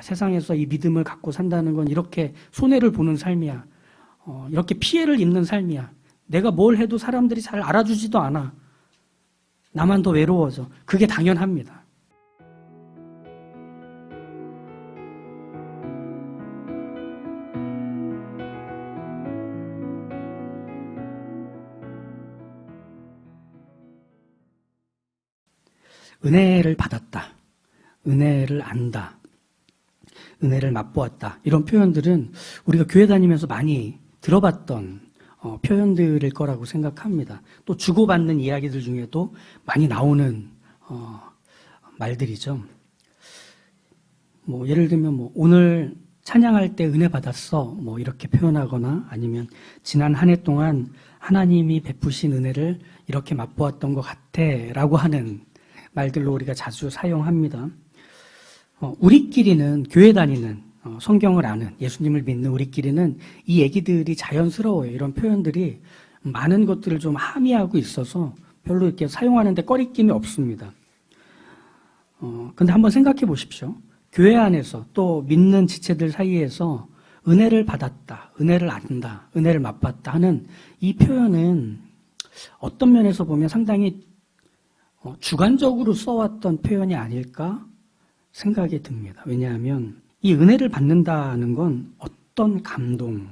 세상에서 이 믿음을 갖고 산다는 건 이렇게 손해를 보는 삶이야. 이렇게 피해를 입는 삶이야. 내가 뭘 해도 사람들이 잘 알아주지도 않아. 나만 더 외로워져. 그게 당연합니다. 은혜를 받았다. 은혜를 안다. 은혜를 맛보았다. 이런 표현들은 우리가 교회 다니면서 많이 들어봤던 표현들일 거라고 생각합니다. 또 주고받는 이야기들 중에도 많이 나오는 말들이죠. 예를 들면 오늘 찬양할 때 은혜 받았어. 이렇게 표현하거나 아니면 지난 한 해 동안 하나님이 베푸신 은혜를 이렇게 맛보았던 것 같아 라고 하는 말들로 우리가 자주 사용합니다. 우리끼리는 교회 다니는 성경을 아는 예수님을 믿는 우리끼리는 이 얘기들이 자연스러워요. 이런 표현들이 많은 것들을 좀 함의하고 있어서 별로 이렇게 사용하는데 꺼리낌이 없습니다. 근데 한번 생각해 보십시오. 교회 안에서 또 믿는 지체들 사이에서 은혜를 받았다, 은혜를 안다, 은혜를 맛봤다 하는 이 표현은 어떤 면에서 보면 상당히 주관적으로 써왔던 표현이 아닐까 생각이 듭니다. 왜냐하면 이 은혜를 받는다는 건 어떤 감동,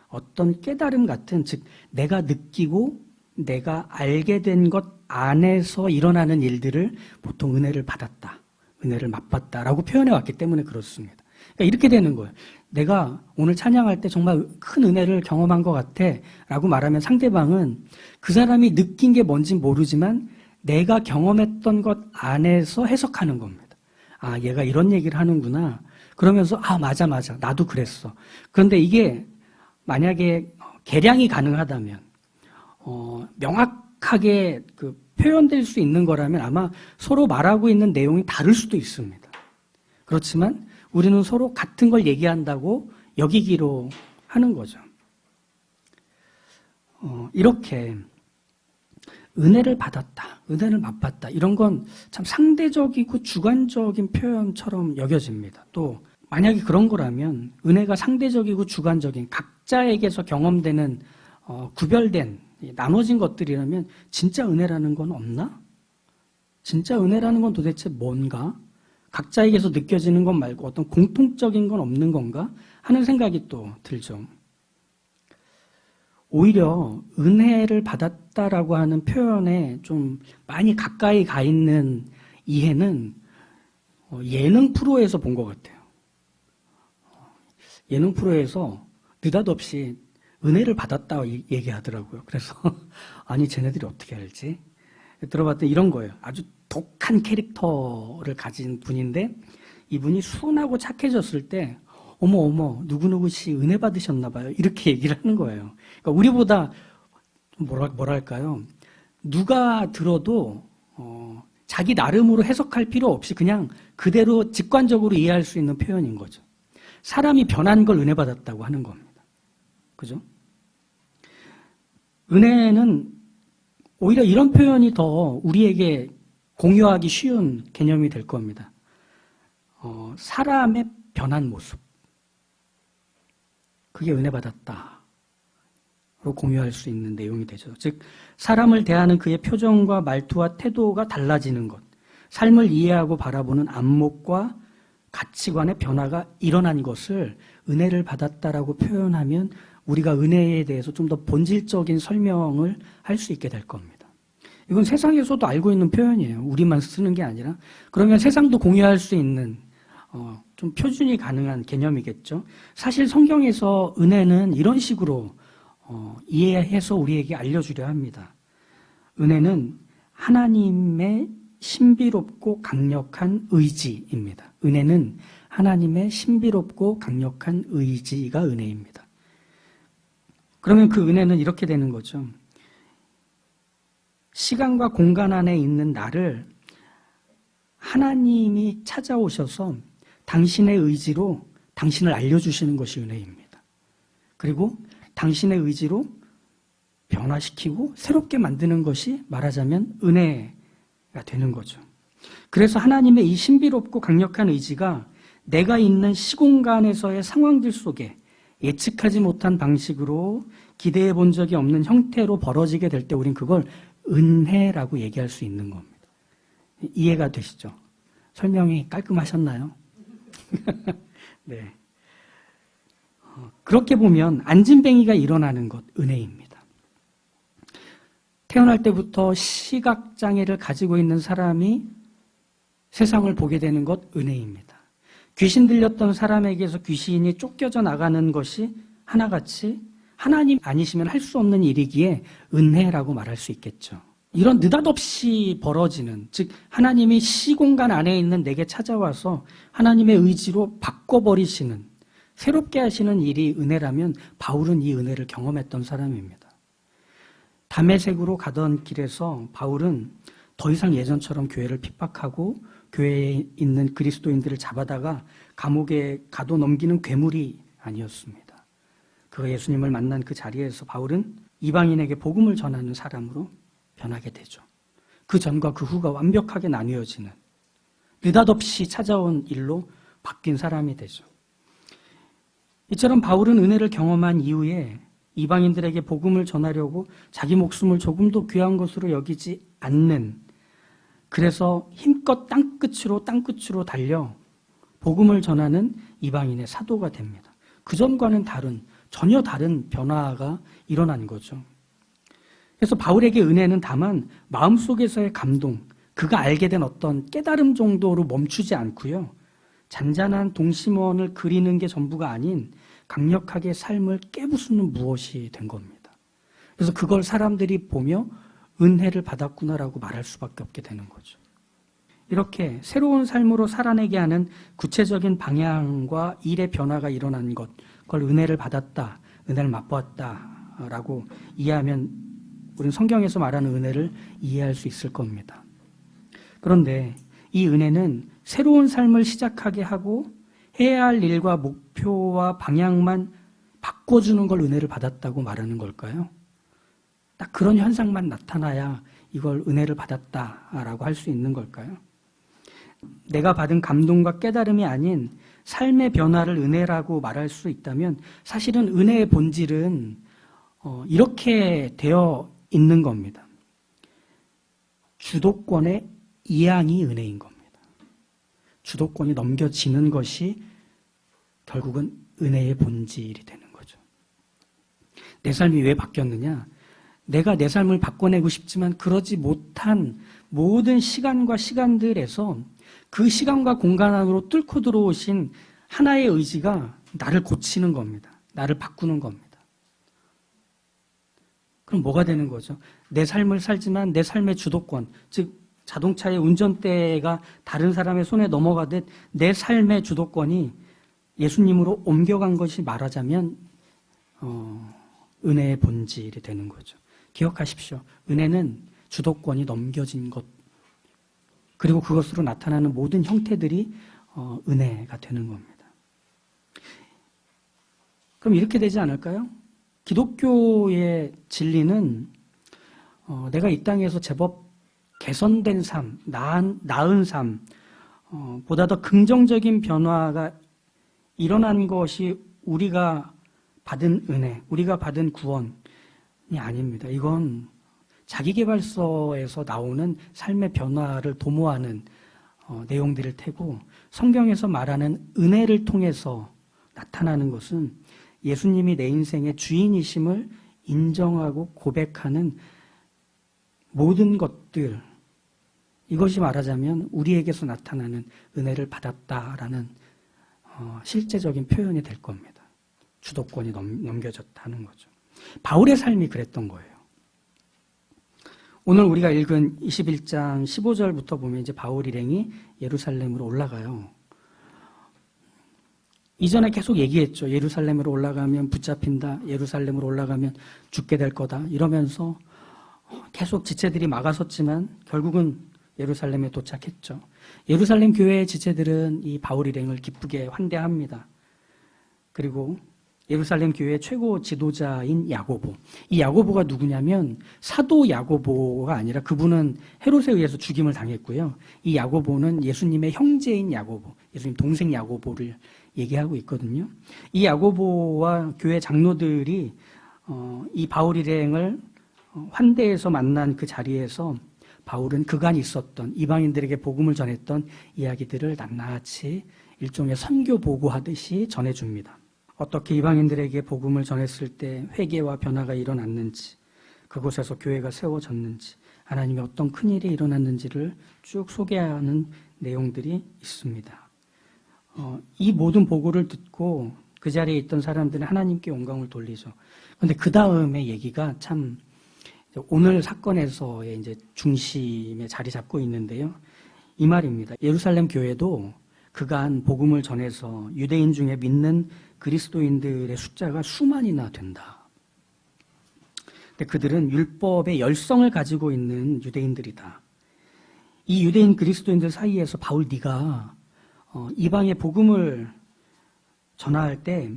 어떤 깨달음 같은, 즉 내가 느끼고 내가 알게 된 것 안에서 일어나는 일들을 보통 은혜를 받았다, 은혜를 맛봤다라고 표현해 왔기 때문에 그렇습니다. 그러니까 이렇게 되는 거예요. 내가 오늘 찬양할 때 정말 큰 은혜를 경험한 것 같아 라고 말하면 상대방은 그 사람이 느낀 게 뭔지 모르지만 내가 경험했던 것 안에서 해석하는 겁니다. 아, 얘가 이런 얘기를 하는구나. 그러면서 맞아. 나도 그랬어. 그런데 이게 만약에 계량이 가능하다면 명확하게 표현될 수 있는 거라면 아마 서로 말하고 있는 내용이 다를 수도 있습니다. 그렇지만 우리는 서로 같은 걸 얘기한다고 여기기로 하는 거죠. 이렇게 은혜를 받았다, 은혜를 맛봤다 이런 건 참 상대적이고 주관적인 표현처럼 여겨집니다. 또 만약에 그런 거라면 은혜가 상대적이고 주관적인 각자에게서 경험되는 구별된 나눠진 것들이라면 진짜 은혜라는 건 없나? 진짜 은혜라는 건 도대체 뭔가? 각자에게서 느껴지는 것 말고 어떤 공통적인 건 없는 건가? 하는 생각이 또 들죠. 오히려 은혜를 받았다라고 하는 표현에 좀 많이 가까이 가 있는 이해는 예능 프로에서 본 것 같아요. 예능 프로에서 느닷없이 은혜를 받았다고 얘기하더라고요. 그래서 아니 쟤네들이 어떻게 알지? 들어봤더니 이런 거예요. 아주 독한 캐릭터를 가진 분인데 이분이 순하고 착해졌을 때 어머 누구누구 씨 은혜 받으셨나 봐요. 이렇게 얘기를 하는 거예요. 그러니까 우리보다 뭐랄까요? 누가 들어도 자기 나름으로 해석할 필요 없이 그냥 그대로 직관적으로 이해할 수 있는 표현인 거죠. 사람이 변한 걸 은혜 받았다고 하는 겁니다. 그죠? 은혜는 오히려 이런 표현이 더 우리에게 공유하기 쉬운 개념이 될 겁니다. 사람의 변한 모습. 그게 은혜 받았다로 공유할 수 있는 내용이 되죠. 즉 사람을 대하는 그의 표정과 말투와 태도가 달라지는 것, 삶을 이해하고 바라보는 안목과 가치관의 변화가 일어난 것을 은혜를 받았다라고 표현하면 우리가 은혜에 대해서 좀 더 본질적인 설명을 할 수 있게 될 겁니다. 이건 세상에서도 알고 있는 표현이에요. 우리만 쓰는 게 아니라. 그러면 세상도 공유할 수 있는 좀 표준이 가능한 개념이겠죠. 사실 성경에서 은혜는 이런 식으로 이해해서 우리에게 알려주려 합니다. 은혜는 하나님의 신비롭고 강력한 의지입니다. 은혜는 하나님의 신비롭고 강력한 의지가 은혜입니다. 그러면 그 은혜는 이렇게 되는 거죠. 시간과 공간 안에 있는 나를 하나님이 찾아오셔서 당신의 의지로 당신을 알려주시는 것이 은혜입니다. 그리고 당신의 의지로 변화시키고 새롭게 만드는 것이 말하자면 은혜가 되는 거죠. 그래서 하나님의 이 신비롭고 강력한 의지가 내가 있는 시공간에서의 상황들 속에 예측하지 못한 방식으로 기대해 본 적이 없는 형태로 벌어지게 될 때 우린 그걸 은혜라고 얘기할 수 있는 겁니다. 이해가 되시죠? 설명이 깔끔하셨나요? 네. 그렇게 보면 안진뱅이가 일어나는 것, 은혜입니다. 태어날 때부터 시각장애를 가지고 있는 사람이 세상을 보게 되는 것, 은혜입니다. 귀신 들렸던 사람에게서 귀신이 쫓겨져 나가는 것이 하나같이 하나님 아니시면 할 수 없는 일이기에 은혜라고 말할 수 있겠죠. 이런 느닷없이 벌어지는, 즉 하나님이 시공간 안에 있는 내게 찾아와서 하나님의 의지로 바꿔버리시는, 새롭게 하시는 일이 은혜라면 바울은 이 은혜를 경험했던 사람입니다. 다메섹으로 가던 길에서 바울은 더 이상 예전처럼 교회를 핍박하고 교회에 있는 그리스도인들을 잡아다가 감옥에 가둬넘기는 괴물이 아니었습니다. 그가 예수님을 만난 그 자리에서 바울은 이방인에게 복음을 전하는 사람으로 변하게 되죠. 그 전과 그 후가 완벽하게 나뉘어지는, 느닷없이 찾아온 일로 바뀐 사람이 되죠. 이처럼 바울은 은혜를 경험한 이후에 이방인들에게 복음을 전하려고 자기 목숨을 조금도 귀한 것으로 여기지 않는, 그래서 힘껏 땅끝으로 달려 복음을 전하는 이방인의 사도가 됩니다. 그전과는 전혀 다른 변화가 일어난 거죠. 그래서 바울에게 은혜는 다만 마음속에서의 감동, 그가 알게 된 어떤 깨달음 정도로 멈추지 않고요. 잔잔한 동심원을 그리는 게 전부가 아닌 강력하게 삶을 깨부수는 무엇이 된 겁니다. 그래서 그걸 사람들이 보며 은혜를 받았구나라고 말할 수밖에 없게 되는 거죠. 이렇게 새로운 삶으로 살아내게 하는 구체적인 방향과 일의 변화가 일어난 것, 그걸 은혜를 받았다, 은혜를 맛보았다라고 이해하면 우리는 성경에서 말하는 은혜를 이해할 수 있을 겁니다. 그런데 이 은혜는 새로운 삶을 시작하게 하고 해야 할 일과 목표와 방향만 바꿔주는 걸 은혜를 받았다고 말하는 걸까요? 딱 그런 현상만 나타나야 이걸 은혜를 받았다라고 할 수 있는 걸까요? 내가 받은 감동과 깨달음이 아닌 삶의 변화를 은혜라고 말할 수 있다면 사실은 은혜의 본질은 이렇게 되어 있는 겁니다. 주도권의 이양이 은혜인 겁니다. 주도권이 넘겨지는 것이 결국은 은혜의 본질이 되는 거죠. 내 삶이 왜 바뀌었느냐? 내가 내 삶을 바꿔내고 싶지만 그러지 못한 모든 시간과 시간들에서 그 시간과 공간 안으로 뚫고 들어오신 하나의 의지가 나를 고치는 겁니다. 나를 바꾸는 겁니다. 그럼 뭐가 되는 거죠? 내 삶을 살지만 내 삶의 주도권, 즉 자동차의 운전대가 다른 사람의 손에 넘어가듯 내 삶의 주도권이 예수님으로 옮겨간 것이 말하자면 은혜의 본질이 되는 거죠. 기억하십시오. 은혜는 주도권이 넘겨진 것, 그리고 그것으로 나타나는 모든 형태들이 은혜가 되는 겁니다. 그럼 이렇게 되지 않을까요? 기독교의 진리는 내가 이 땅에서 제법 개선된 삶, 나은 삶, 보다 더 긍정적인 변화가 일어난 것이 우리가 받은 은혜, 우리가 받은 구원이 아닙니다. 이건 자기계발서에서 나오는 삶의 변화를 도모하는 내용들일 테고, 성경에서 말하는 은혜를 통해서 나타나는 것은 예수님이 내 인생의 주인이심을 인정하고 고백하는 모든 것들, 이것이 말하자면 우리에게서 나타나는 은혜를 받았다라는 실제적인 표현이 될 겁니다. 주도권이 넘겨졌다는 거죠. 바울의 삶이 그랬던 거예요. 오늘 우리가 읽은 21장 15절부터 보면 이제 바울 일행이 예루살렘으로 올라가요. 이전에 계속 얘기했죠. 예루살렘으로 올라가면 붙잡힌다. 예루살렘으로 올라가면 죽게 될 거다. 이러면서 계속 지체들이 막아섰지만 결국은 예루살렘에 도착했죠. 예루살렘 교회의 지체들은 이 바울 일행을 기쁘게 환대합니다. 그리고 예루살렘 교회의 최고 지도자인 야고보. 이 야고보가 누구냐면 사도 야고보가 아니라 그분은 헤롯에 의해서 죽임을 당했고요. 이 야고보는 예수님의 형제인 야고보, 예수님 동생 야고보를 얘기하고 있거든요. 이 야고보와 교회 장로들이 이 바울 일행을 환대에서 만난 그 자리에서 바울은 그간 있었던 이방인들에게 복음을 전했던 이야기들을 낱낱이 일종의 선교 보고하듯이 전해줍니다. 어떻게 이방인들에게 복음을 전했을 때 회개와 변화가 일어났는지, 그곳에서 교회가 세워졌는지, 하나님의 어떤 큰일이 일어났는지를 쭉 소개하는 내용들이 있습니다. 이 모든 보고를 듣고 그 자리에 있던 사람들은 하나님께 영광을 돌리죠. 그런데 그 다음에 얘기가 참 오늘 사건에서의 이제 중심에 자리 잡고 있는데요. 이 말입니다. 예루살렘 교회도 그간 복음을 전해서 유대인 중에 믿는 그리스도인들의 숫자가 수만이나 된다. 근데 그들은 율법의 열성을 가지고 있는 유대인들이다. 이 유대인 그리스도인들 사이에서 바울 네가 이방의 복음을 전할 때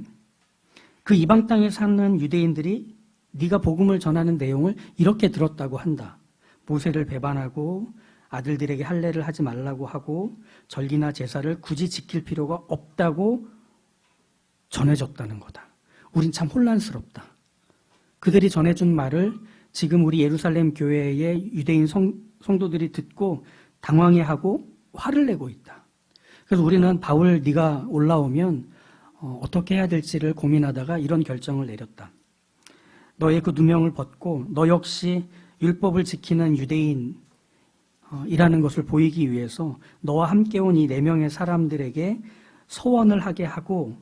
그 이방 땅에 사는 유대인들이 네가 복음을 전하는 내용을 이렇게 들었다고 한다. 모세를 배반하고 아들들에게 할례를 하지 말라고 하고 절기나 제사를 굳이 지킬 필요가 없다고 전해졌다는 거다. 우린 참 혼란스럽다. 그들이 전해준 말을 지금 우리 예루살렘 교회의 유대인 성도들이 듣고 당황해하고 화를 내고 있다. 그래서 우리는 바울 네가 올라오면 어떻게 해야 될지를 고민하다가 이런 결정을 내렸다. 너의 그 누명을 벗고 너 역시 율법을 지키는 유대인이라는 것을 보이기 위해서 너와 함께 온 이 4명의 사람들에게 서원을 하게 하고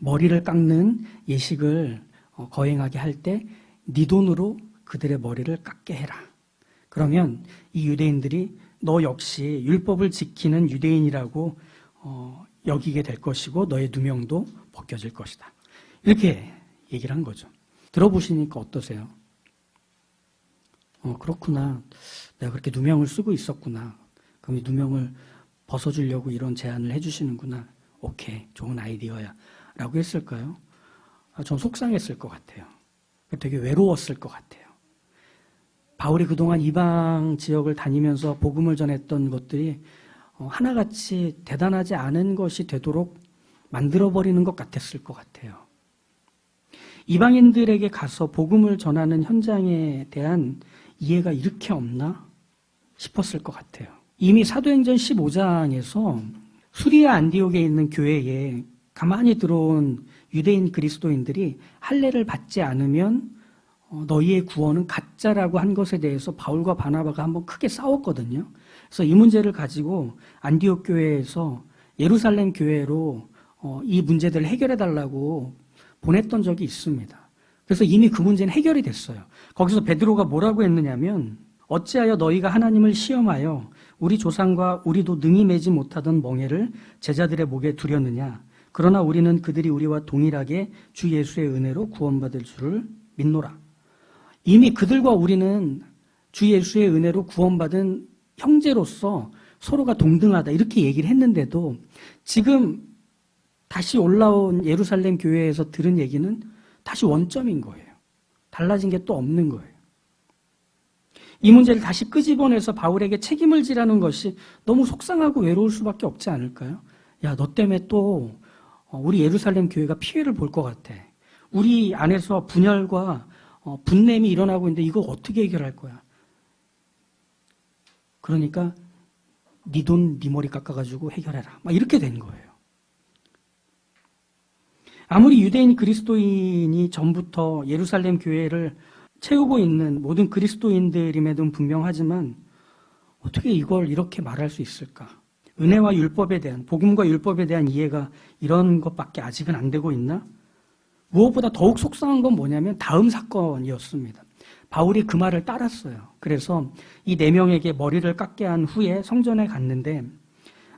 머리를 깎는 예식을 거행하게 할 때 네 돈으로 그들의 머리를 깎게 해라. 그러면 이 유대인들이 너 역시 율법을 지키는 유대인이라고 여기게 될 것이고 너의 누명도 벗겨질 것이다. 이렇게 얘기를 한 거죠. 들어보시니까 어떠세요? 그렇구나. 내가 그렇게 누명을 쓰고 있었구나. 그럼 이 누명을 벗어주려고 이런 제안을 해주시는구나. 오케이, 좋은 아이디어야. 라고 했을까요? 전 속상했을 것 같아요. 되게 외로웠을 것 같아요. 바울이 그동안 이방 지역을 다니면서 복음을 전했던 것들이 하나같이 대단하지 않은 것이 되도록 만들어버리는 것 같았을 것 같아요. 이방인들에게 가서 복음을 전하는 현장에 대한 이해가 이렇게 없나 싶었을 것 같아요. 이미 사도행전 15장에서 수리아 안디옥에 있는 교회에 가만히 들어온 유대인 그리스도인들이 할례를 받지 않으면 너희의 구원은 가짜라고 한 것에 대해서 바울과 바나바가 한번 크게 싸웠거든요. 그래서 이 문제를 가지고 안디옥 교회에서 예루살렘 교회로 이 문제들을 해결해 달라고 보냈던 적이 있습니다. 그래서 이미 그 문제는 해결이 됐어요. 거기서 베드로가 뭐라고 했느냐면 어찌하여 너희가 하나님을 시험하여 우리 조상과 우리도 능히 매지 못하던 멍에를 제자들의 목에 두렸느냐. 그러나 우리는 그들이 우리와 동일하게 주 예수의 은혜로 구원받을 줄을 믿노라. 이미 그들과 우리는 주 예수의 은혜로 구원받은 형제로서 서로가 동등하다 이렇게 얘기를 했는데도 지금 다시 올라온 예루살렘 교회에서 들은 얘기는 다시 원점인 거예요. 달라진 게 또 없는 거예요. 이 문제를 다시 끄집어내서 바울에게 책임을 지라는 것이 너무 속상하고 외로울 수밖에 없지 않을까요? 야, 너 때문에 또 우리 예루살렘 교회가 피해를 볼 것 같아. 우리 안에서 분열과 분냄이 일어나고 있는데 이거 어떻게 해결할 거야? 그러니까 네 돈, 네 머리 깎아가지고 해결해라. 막 이렇게 된 거예요. 아무리 유대인 그리스도인이 전부터 예루살렘 교회를 채우고 있는 모든 그리스도인들임에도 분명하지만 어떻게 이걸 이렇게 말할 수 있을까? 은혜와 율법에 대한, 복음과 율법에 대한 이해가 이런 것밖에 아직은 안 되고 있나? 무엇보다 더욱 속상한 건 뭐냐면 다음 사건이었습니다. 바울이 그 말을 따랐어요. 그래서 이 4명에게 머리를 깎게 한 후에 성전에 갔는데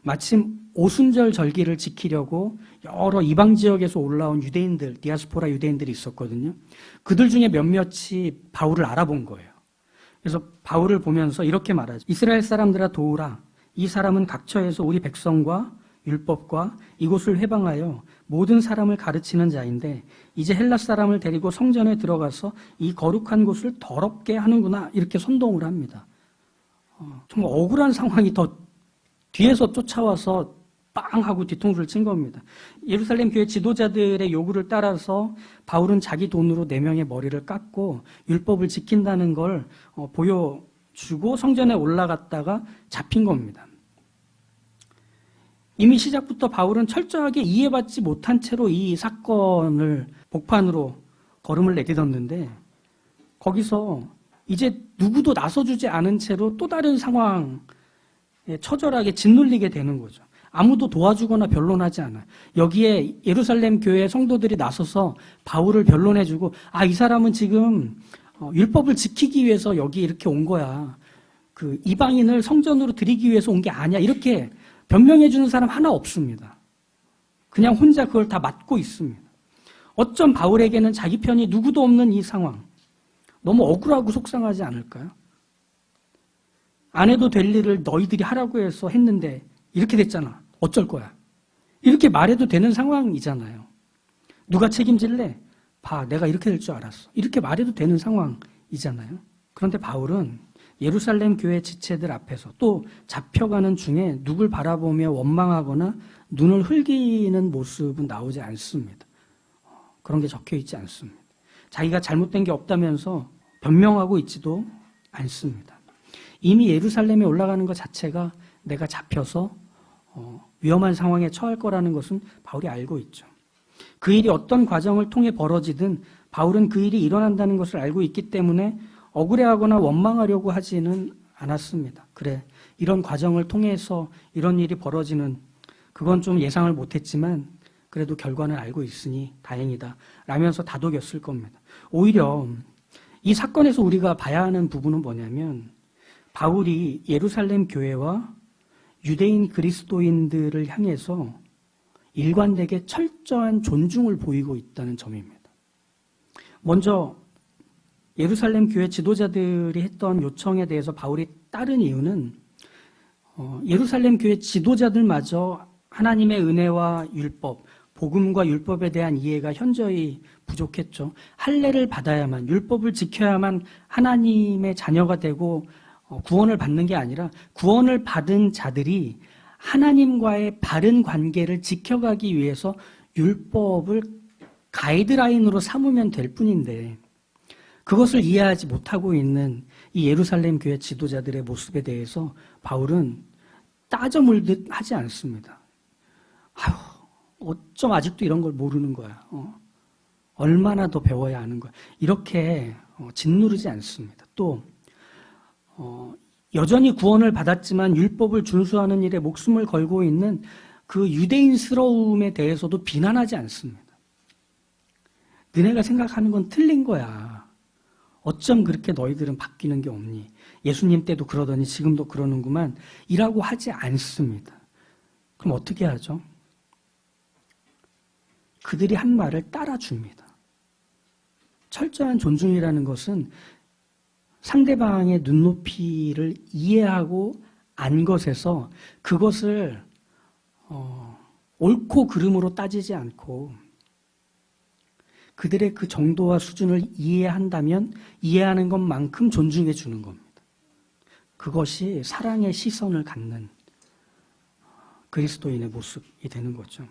마침 오순절 절기를 지키려고 여러 이방 지역에서 올라온 유대인들, 디아스포라 유대인들이 있었거든요. 그들 중에 몇몇이 바울을 알아본 거예요. 그래서 바울을 보면서 이렇게 말하죠. 이스라엘 사람들아 도우라. 이 사람은 각처에서 우리 백성과 율법과 이곳을 회방하여 모든 사람을 가르치는 자인데 이제 헬라 사람을 데리고 성전에 들어가서 이 거룩한 곳을 더럽게 하는구나 이렇게 선동을 합니다. 정말 억울한 상황이 더 뒤에서 쫓아와서 빵 하고 뒤통수를 친 겁니다. 예루살렘 교회 지도자들의 요구를 따라서 바울은 자기 돈으로 4명의 머리를 깎고 율법을 지킨다는 걸 보여주고 성전에 올라갔다가 잡힌 겁니다. 이미 시작부터 바울은 철저하게 이해받지 못한 채로 이 사건을 복판으로 걸음을 내딛었는데 거기서 이제 누구도 나서주지 않은 채로 또 다른 상황에 처절하게 짓눌리게 되는 거죠. 아무도 도와주거나 변론하지 않아요. 여기에 예루살렘 교회 성도들이 나서서 바울을 변론해주고 이 사람은 지금 율법을 지키기 위해서 여기 이렇게 온 거야. 그 이방인을 성전으로 들이기 위해서 온 게 아니야. 이렇게 변명해주는 사람 하나 없습니다. 그냥 혼자 그걸 다 맡고 있습니다. 어쩜 바울에게는 자기 편이 누구도 없는 이 상황 너무 억울하고 속상하지 않을까요? 안 해도 될 일을 너희들이 하라고 해서 했는데 이렇게 됐잖아. 어쩔 거야. 이렇게 말해도 되는 상황이잖아요. 누가 책임질래? 봐, 내가 이렇게 될 줄 알았어. 이렇게 말해도 되는 상황이잖아요. 그런데 바울은 예루살렘 교회 지체들 앞에서 또 잡혀가는 중에 누굴 바라보며 원망하거나 눈을 흘기는 모습은 나오지 않습니다. 그런 게 적혀 있지 않습니다. 자기가 잘못된 게 없다면서 변명하고 있지도 않습니다. 이미 예루살렘에 올라가는 것 자체가 내가 잡혀서 위험한 상황에 처할 거라는 것은 바울이 알고 있죠. 그 일이 어떤 과정을 통해 벌어지든 바울은 그 일이 일어난다는 것을 알고 있기 때문에 억울해하거나 원망하려고 하지는 않았습니다. 그래, 이런 과정을 통해서 이런 일이 벌어지는 그건 좀 예상을 못했지만 그래도 결과는 알고 있으니 다행이다 라면서 다독였을 겁니다. 오히려 이 사건에서 우리가 봐야 하는 부분은 뭐냐면 바울이 예루살렘 교회와 유대인 그리스도인들을 향해서 일관되게 철저한 존중을 보이고 있다는 점입니다. 먼저 예루살렘 교회 지도자들이 했던 요청에 대해서 바울이 따른 이유는 예루살렘 교회 지도자들마저 하나님의 은혜와 율법, 복음과 율법에 대한 이해가 현저히 부족했죠. 할례를 받아야만, 율법을 지켜야만 하나님의 자녀가 되고 구원을 받는 게 아니라 구원을 받은 자들이 하나님과의 바른 관계를 지켜가기 위해서 율법을 가이드라인으로 삼으면 될 뿐인데 그것을 이해하지 못하고 있는 이 예루살렘 교회 지도자들의 모습에 대해서 바울은 따져 물듯 하지 않습니다. 어쩜 아직도 이런 걸 모르는 거야. 얼마나 더 배워야 하는 거야. 이렇게 짓누르지 않습니다. 또 여전히 구원을 받았지만 율법을 준수하는 일에 목숨을 걸고 있는 그 유대인스러움에 대해서도 비난하지 않습니다. 너네가 생각하는 건 틀린 거야. 어쩜 그렇게 너희들은 바뀌는 게 없니? 예수님 때도 그러더니 지금도 그러는구만. 이라고 하지 않습니다. 그럼 어떻게 하죠? 그들이 한 말을 따라줍니다. 철저한 존중이라는 것은 상대방의 눈높이를 이해하고 안 것에서 그것을 옳고 그름으로 따지지 않고 그들의 그 정도와 수준을 이해한다면 이해하는 것만큼 존중해 주는 겁니다. 그것이 사랑의 시선을 갖는 그리스도인의 모습이 되는 거죠.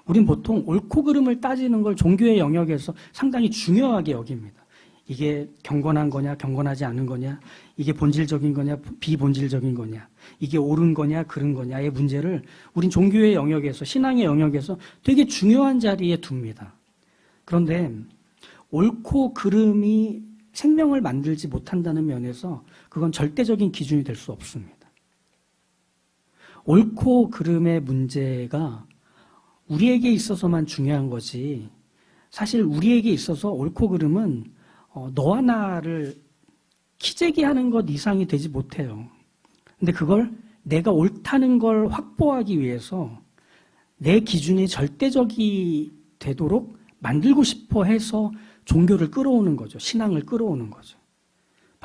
우린 보통 옳고 그름을 따지는 걸 종교의 영역에서 상당히 중요하게 여깁니다. 이게 경건한 거냐, 경건하지 않은 거냐, 이게 본질적인 거냐, 비본질적인 거냐, 이게 옳은 거냐, 그른 거냐의 문제를 우린 종교의 영역에서, 신앙의 영역에서 되게 중요한 자리에 둡니다. 그런데 옳고 그름이 생명을 만들지 못한다는 면에서 그건 절대적인 기준이 될 수 없습니다. 옳고 그름의 문제가 우리에게 있어서만 중요한 거지 사실 우리에게 있어서 옳고 그름은 너와 나를 키재기하는 것 이상이 되지 못해요. 근데 그걸 내가 옳다는 걸 확보하기 위해서 내 기준이 절대적이 되도록 만들고 싶어 해서 종교를 끌어오는 거죠. 신앙을 끌어오는 거죠.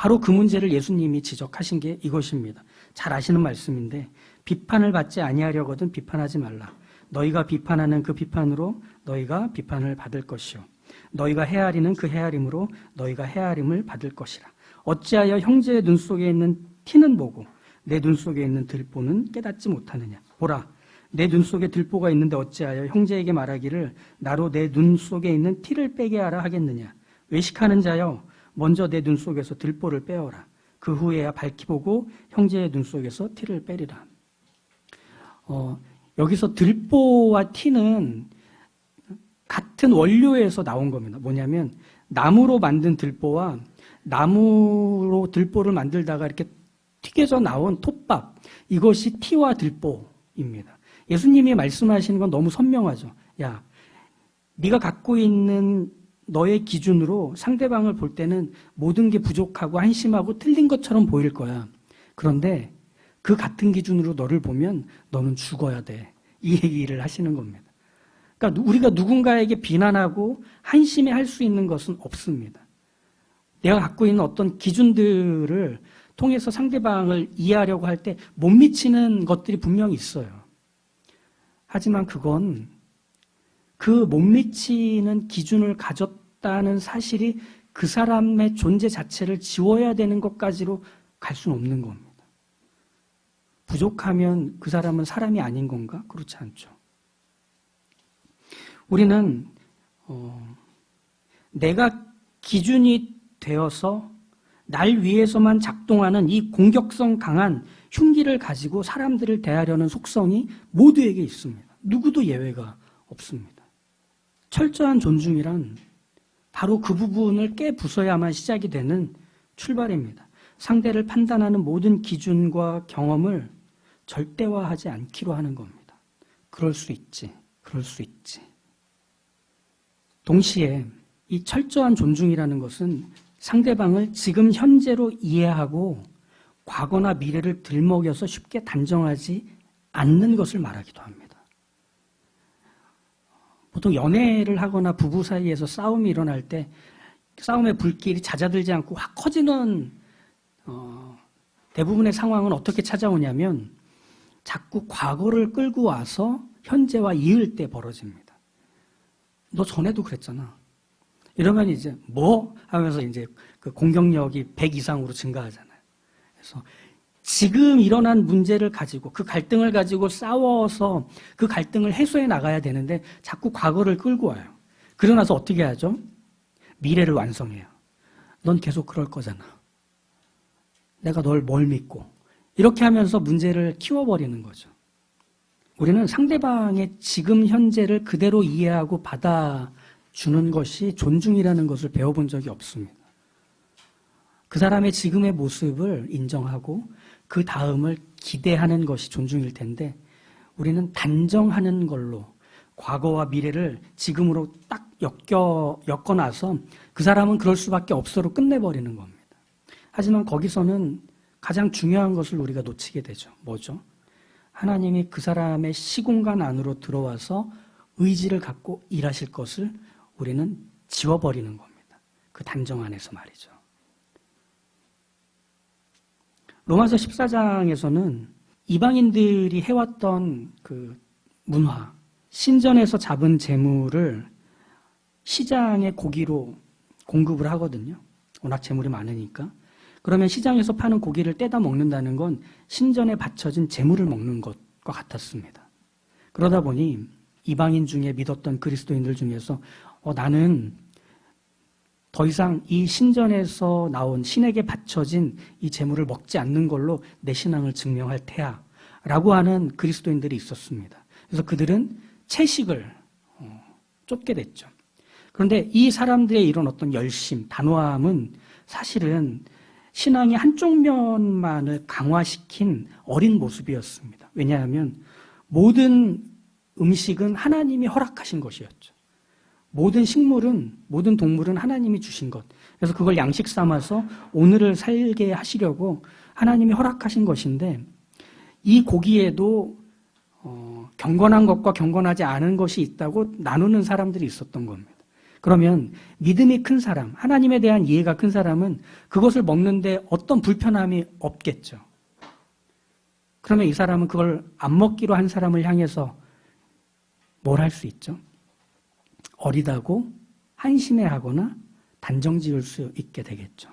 바로 그 문제를 예수님이 지적하신 게 이것입니다. 잘 아시는 말씀인데 비판을 받지 아니하려거든 비판하지 말라. 너희가 비판하는 그 비판으로 너희가 비판을 받을 것이요. 너희가 헤아리는 그 헤아림으로 너희가 헤아림을 받을 것이라. 어찌하여 형제의 눈 속에 있는 티는 보고 내 눈 속에 있는 들보는 깨닫지 못하느냐. 보라, 내 눈 속에 들보가 있는데 어찌하여 형제에게 말하기를 나로 내 눈 속에 있는 티를 빼게 하라 하겠느냐. 외식하는 자여, 먼저 내 눈 속에서 들보를 빼어라. 그 후에야 밝히 보고 형제의 눈 속에서 티를 빼리라. 여기서 들보와 티는 같은 원료에서 나온 겁니다. 뭐냐면 나무로 만든 들보와 나무로 들보를 만들다가 이렇게 튀겨져 나온 톱밥, 이것이 티와 들보입니다. 예수님이 말씀하시는 건 너무 선명하죠. 야, 네가 갖고 있는 너의 기준으로 상대방을 볼 때는 모든 게 부족하고 한심하고 틀린 것처럼 보일 거야. 그런데 그 같은 기준으로 너를 보면 너는 죽어야 돼. 이 얘기를 하시는 겁니다. 그러니까 우리가 누군가에게 비난하고 한심해 할 수 있는 것은 없습니다. 내가 갖고 있는 어떤 기준들을 통해서 상대방을 이해하려고 할 때 못 미치는 것들이 분명히 있어요. 하지만 그건 그 못 미치는 기준을 가졌다는 사실이 그 사람의 존재 자체를 지워야 되는 것까지로 갈 수는 없는 겁니다. 부족하면 그 사람은 사람이 아닌 건가? 그렇지 않죠. 우리는 내가 기준이 되어서 날 위해서만 작동하는 이 공격성 강한 흉기를 가지고 사람들을 대하려는 속성이 모두에게 있습니다. 누구도 예외가 없습니다. 철저한 존중이란 바로 그 부분을 깨부숴야만 시작이 되는 출발입니다. 상대를 판단하는 모든 기준과 경험을 절대화하지 않기로 하는 겁니다. 그럴 수 있지, 그럴 수 있지. 동시에 이 철저한 존중이라는 것은 상대방을 지금 현재로 이해하고 과거나 미래를 들먹여서 쉽게 단정하지 않는 것을 말하기도 합니다. 보통 연애를 하거나 부부 사이에서 싸움이 일어날 때 싸움의 불길이 잦아들지 않고 확 커지는 대부분의 상황은 어떻게 찾아오냐면 자꾸 과거를 끌고 와서 현재와 이을 때 벌어집니다. 너 전에도 그랬잖아. 이러면 이제 뭐? 하면서 이제 그 공격력이 100 이상으로 증가하잖아요. 그래서 지금 일어난 문제를 가지고 그 갈등을 가지고 싸워서 그 갈등을 해소해 나가야 되는데 자꾸 과거를 끌고 와요. 그러고 나서 어떻게 하죠? 미래를 완성해요. 넌 계속 그럴 거잖아. 내가 널 뭘 믿고. 이렇게 하면서 문제를 키워버리는 거죠. 우리는 상대방의 지금 현재를 그대로 이해하고 받아주는 것이 존중이라는 것을 배워본 적이 없습니다. 그 사람의 지금의 모습을 인정하고 그 다음을 기대하는 것이 존중일 텐데 우리는 단정하는 걸로 과거와 미래를 지금으로 딱 엮어놔서 그 사람은 그럴 수밖에 없어로 끝내버리는 겁니다. 하지만 거기서는 가장 중요한 것을 우리가 놓치게 되죠. 뭐죠? 하나님이 그 사람의 시공간 안으로 들어와서 의지를 갖고 일하실 것을 우리는 지워버리는 겁니다. 그 단정 안에서 말이죠. 로마서 14장에서는 이방인들이 해왔던 그 문화, 신전에서 잡은 재물을 시장의 고기로 공급을 하거든요. 워낙 재물이 많으니까. 그러면 시장에서 파는 고기를 떼다 먹는다는 건 신전에 바쳐진 재물을 먹는 것과 같았습니다. 그러다 보니 이방인 중에 믿었던 그리스도인들 중에서 나는 더 이상 이 신전에서 나온 신에게 바쳐진 이 재물을 먹지 않는 걸로 내 신앙을 증명할 테야 라고 하는 그리스도인들이 있었습니다. 그래서 그들은 채식을 쫓게 됐죠. 그런데 이 사람들의 이런 어떤 열심, 단호함은 사실은 신앙의 한쪽 면만을 강화시킨 어린 모습이었습니다. 왜냐하면 모든 음식은 하나님이 허락하신 것이었죠. 모든 식물은, 모든 동물은 하나님이 주신 것. 그래서 그걸 양식 삼아서 오늘을 살게 하시려고 하나님이 허락하신 것인데 이 고기에도 경건한 것과 경건하지 않은 것이 있다고 나누는 사람들이 있었던 겁니다. 그러면 믿음이 큰 사람, 하나님에 대한 이해가 큰 사람은 그것을 먹는데 어떤 불편함이 없겠죠. 그러면 이 사람은 그걸 안 먹기로 한 사람을 향해서 뭘 할 수 있죠? 어리다고 한심해하거나 단정지을 수 있게 되겠죠.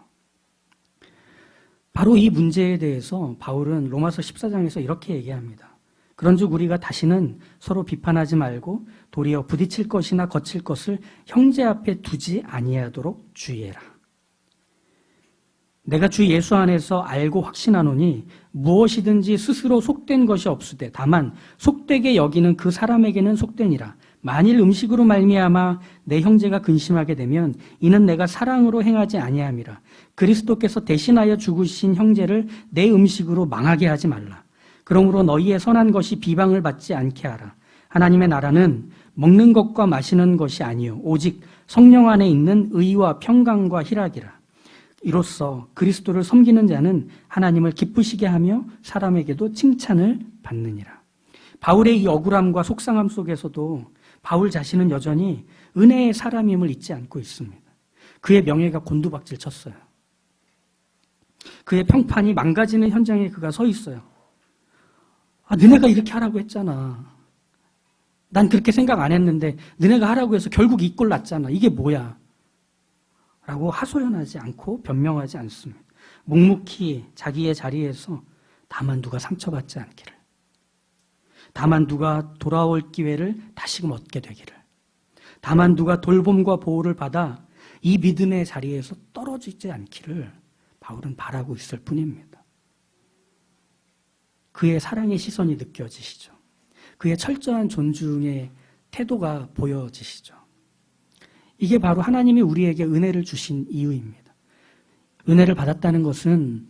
바로 이 문제에 대해서 바울은 로마서 14장에서 이렇게 얘기합니다. 그런즉 우리가 다시는 서로 비판하지 말고 도리어 부딪힐 것이나 거칠 것을 형제 앞에 두지 아니하도록 주의해라. 내가 주 예수 안에서 알고 확신하노니 무엇이든지 스스로 속된 것이 없으되 다만 속되게 여기는 그 사람에게는 속되니라. 만일 음식으로 말미암아 내 형제가 근심하게 되면 이는 내가 사랑으로 행하지 아니함이라. 그리스도께서 대신하여 죽으신 형제를 내 음식으로 망하게 하지 말라. 그러므로 너희의 선한 것이 비방을 받지 않게 하라. 하나님의 나라는 먹는 것과 마시는 것이 아니요 오직 성령 안에 있는 의와 평강과 희락이라. 이로써 그리스도를 섬기는 자는 하나님을 기쁘시게 하며 사람에게도 칭찬을 받느니라. 바울의 이 억울함과 속상함 속에서도 바울 자신은 여전히 은혜의 사람임을 잊지 않고 있습니다. 그의 명예가 곤두박질 쳤어요. 그의 평판이 망가지는 현장에 그가 서 있어요. 너네가 이렇게 하라고 했잖아. 난 그렇게 생각 안 했는데 너네가 하라고 해서 결국 이 꼴 났잖아. 이게 뭐야? 라고 하소연하지 않고 변명하지 않습니다. 묵묵히 자기의 자리에서 다만 누가 상처받지 않기를, 다만 누가 돌아올 기회를 다시금 얻게 되기를, 다만 누가 돌봄과 보호를 받아 이 믿음의 자리에서 떨어지지 않기를 바울은 바라고 있을 뿐입니다. 그의 사랑의 시선이 느껴지시죠. 그의 철저한 존중의 태도가 보여지시죠. 이게 바로 하나님이 우리에게 은혜를 주신 이유입니다. 은혜를 받았다는 것은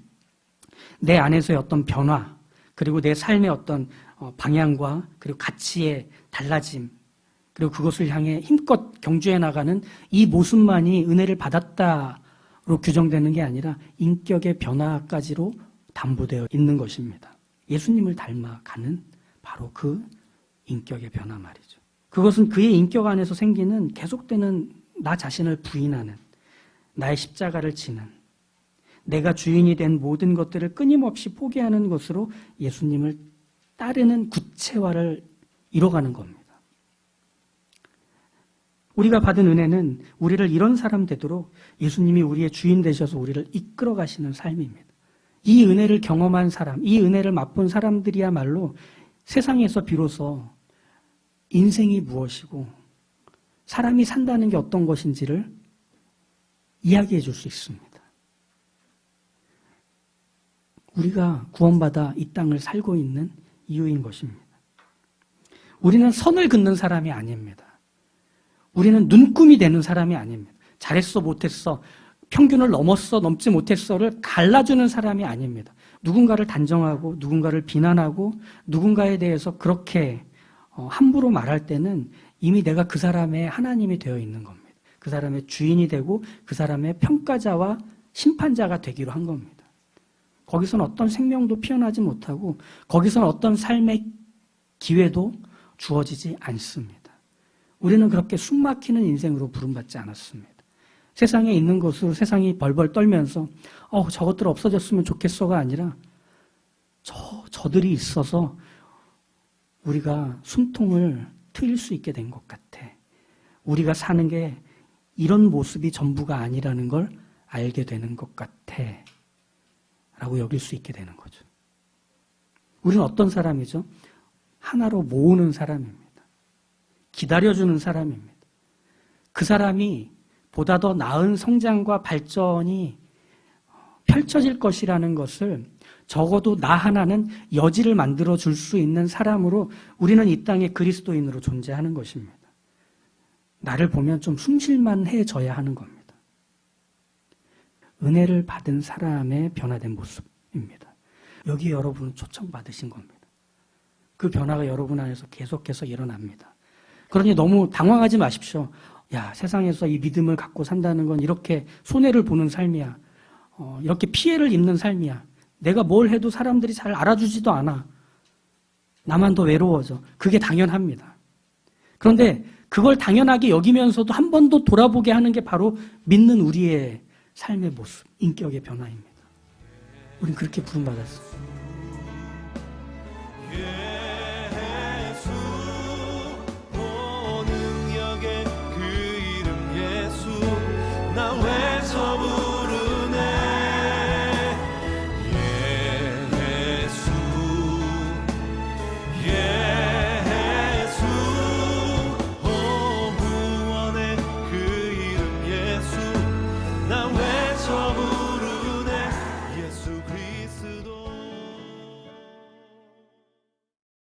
내 안에서의 어떤 변화, 그리고 내 삶의 어떤 방향과 그리고 가치의 달라짐, 그리고 그것을 향해 힘껏 경주해 나가는 이 모습만이 은혜를 받았다로 규정되는 게 아니라 인격의 변화까지로 담보되어 있는 것입니다. 예수님을 닮아가는 바로 그 인격의 변화 말이죠. 그것은 그의 인격 안에서 생기는 계속되는 나 자신을 부인하는, 나의 십자가를 지는, 내가 주인이 된 모든 것들을 끊임없이 포기하는 것으로 예수님을 따르는 구체화를 이뤄가는 겁니다. 우리가 받은 은혜는 우리를 이런 사람 되도록 예수님이 우리의 주인 되셔서 우리를 이끌어 가시는 삶입니다. 이 은혜를 경험한 사람, 이 은혜를 맛본 사람들이야말로 세상에서 비로소 인생이 무엇이고 사람이 산다는 게 어떤 것인지를 이야기해 줄 수 있습니다. 우리가 구원받아 이 땅을 살고 있는 이유인 것입니다. 우리는 선을 긋는 사람이 아닙니다. 우리는 눈금이 되는 사람이 아닙니다. 잘했어, 못했어, 평균을 넘었어, 넘지 못했어를 갈라주는 사람이 아닙니다. 누군가를 단정하고 누군가를 비난하고 누군가에 대해서 그렇게 함부로 말할 때는 이미 내가 그 사람의 하나님이 되어 있는 겁니다. 그 사람의 주인이 되고 그 사람의 평가자와 심판자가 되기로 한 겁니다. 거기서는 어떤 생명도 피어나지 못하고 거기서는 어떤 삶의 기회도 주어지지 않습니다. 우리는 그렇게 숨막히는 인생으로 부름받지 않았습니다. 세상에 있는 것으로 세상이 벌벌 떨면서 저것들 없어졌으면 좋겠어가 아니라 저들이 있어서 우리가 숨통을 트일 수 있게 된 것 같아. 우리가 사는 게 이런 모습이 전부가 아니라는 걸 알게 되는 것 같아 라고 여길 수 있게 되는 거죠. 우리는 어떤 사람이죠? 하나로 모으는 사람입니다. 기다려주는 사람입니다. 그 사람이 보다 더 나은 성장과 발전이 펼쳐질 것이라는 것을 적어도 나 하나는 여지를 만들어줄 수 있는 사람으로 우리는 이 땅에 그리스도인으로 존재하는 것입니다. 나를 보면 좀 숨쉴만해져야 하는 겁니다. 은혜를 받은 사람의 변화된 모습입니다. 여기 여러분은 초청받으신 겁니다. 그 변화가 여러분 안에서 계속해서 일어납니다. 그러니 너무 당황하지 마십시오. 야, 세상에서 이 믿음을 갖고 산다는 건 이렇게 손해를 보는 삶이야. 이렇게 피해를 입는 삶이야. 내가 뭘 해도 사람들이 잘 알아주지도 않아. 나만 더 외로워져. 그게 당연합니다. 그런데 그걸 당연하게 여기면서도 한 번 더 돌아보게 하는 게 바로 믿는 우리의 삶의 모습, 인격의 변화입니다. 우린 그렇게 부름받았어요.